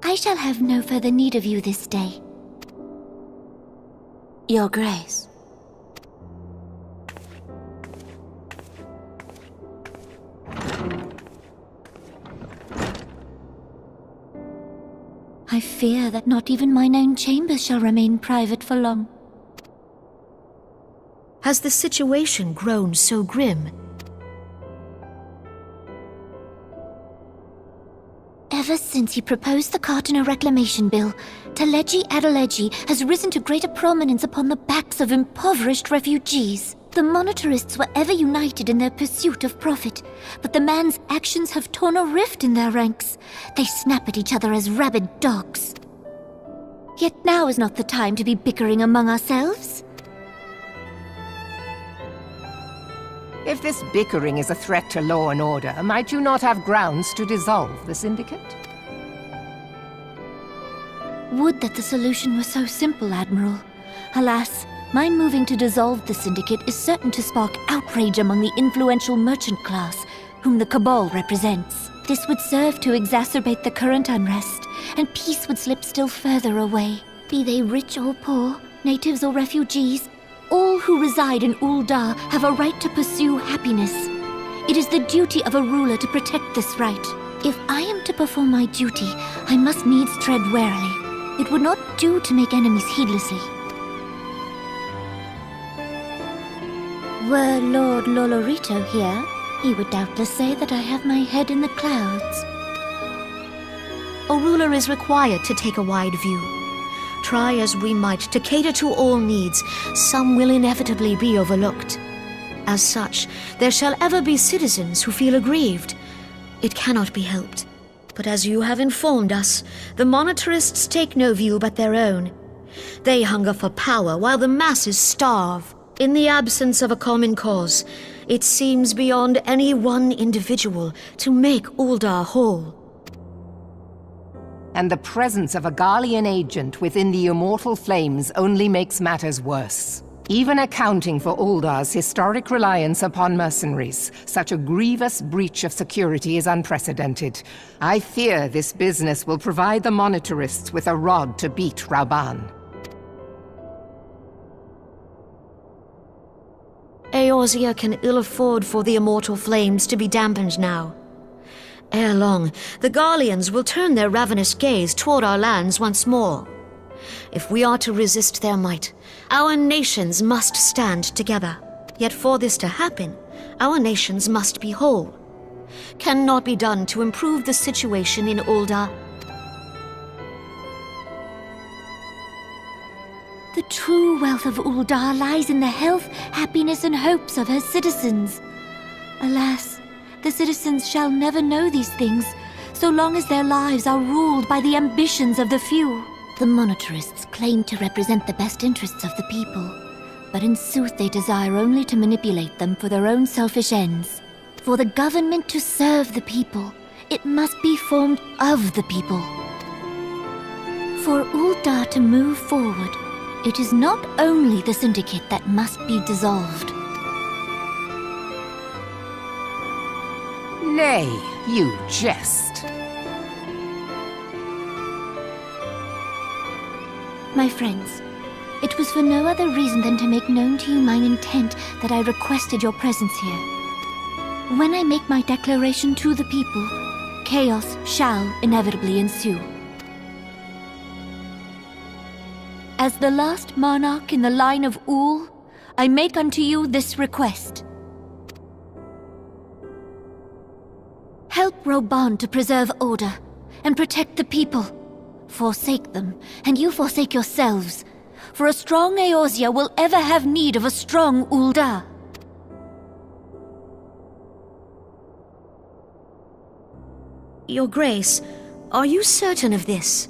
I shall have no further need of you this day. Your Grace. I fear that not even mine own chambers shall remain private for long. Has the situation grown so grim? Ever since he proposed the Cartiner Reclamation Bill, Teleji Adeleji has risen to greater prominence upon the backs of impoverished refugees. The monetarists were ever united in their pursuit of profit, but the man's actions have torn a rift in their ranks. They snap at each other as rabid dogs. Yet now is not the time to be bickering among ourselves. If this bickering is a threat to law and order, might you not have grounds to dissolve the syndicate? Would that the solution were so simple, Admiral. Alas, my moving to dissolve the syndicate is certain to spark outrage among the influential merchant class, whom the Cabal represents. This would serve to exacerbate the current unrest, and peace would slip still further away. Be they rich or poor, natives or refugees, all who reside in Ul'dah have a right to pursue happiness. It is the duty of a ruler to protect this right. If I am to perform my duty, I must needs tread warily. It would not do to make enemies heedlessly. Were Lord Lolorito here, he would doubtless say that I have my head in the clouds. A ruler is required to take a wide view. Try as we might to cater to all needs, some will inevitably be overlooked. As such, there shall ever be citizens who feel aggrieved. It cannot be helped. But as you have informed us, the monetarists take no view but their own. They hunger for power while the masses starve. In the absence of a common cause, it seems beyond any one individual to make Ul'dah whole. And the presence of a Garlean agent within the Immortal Flames only makes matters worse. Even accounting for Ul'dah's historic reliance upon mercenaries, such a grievous breach of security is unprecedented. I fear this business will provide the monetarists with a rod to beat Rauban. Eorzea can ill afford for the Immortal Flames to be dampened now. Ere long, the Garleans will turn their ravenous gaze toward our lands once more. If we are to resist their might, our nations must stand together. Yet for this to happen, our nations must be whole. Cannot be done to improve the situation in Ul'dah. The true wealth of Ul'dah lies in the health, happiness, and hopes of her citizens. Alas, the citizens shall never know these things, so long as their lives are ruled by the ambitions of the few. The monetarists claim to represent the best interests of the people, but in sooth they desire only to manipulate them for their own selfish ends. For the government to serve the people, it must be formed of the people. For Ul'dah to move forward, it is not only the syndicate that must be dissolved. Nay, you jest. My friends, it was for no other reason than to make known to you mine intent that I requested your presence here. When I make my declaration to the people, chaos shall inevitably ensue. As the last monarch in the line of Ul, I make unto you this request. Help Reborn to preserve order and protect the people. Forsake them, and you forsake yourselves. For a strong Eorzea will ever have need of a strong Ul'dah. Your Grace, are you certain of this?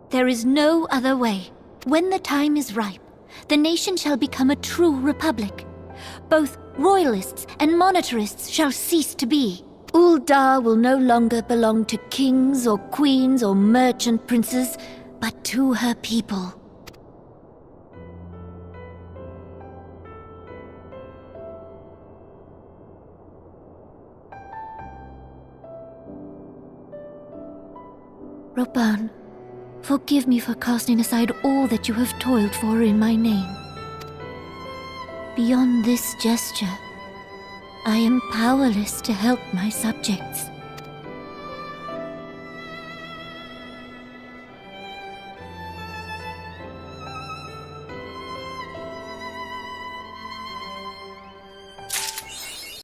There is no other way. When the time is ripe, the nation shall become a true republic. Both royalists and monetarists shall cease to be. Ul'dah will no longer belong to kings or queens or merchant princes, but to her people. Reborn, forgive me for casting aside all that you have toiled for in my name. Beyond this gesture, I am powerless to help my subjects.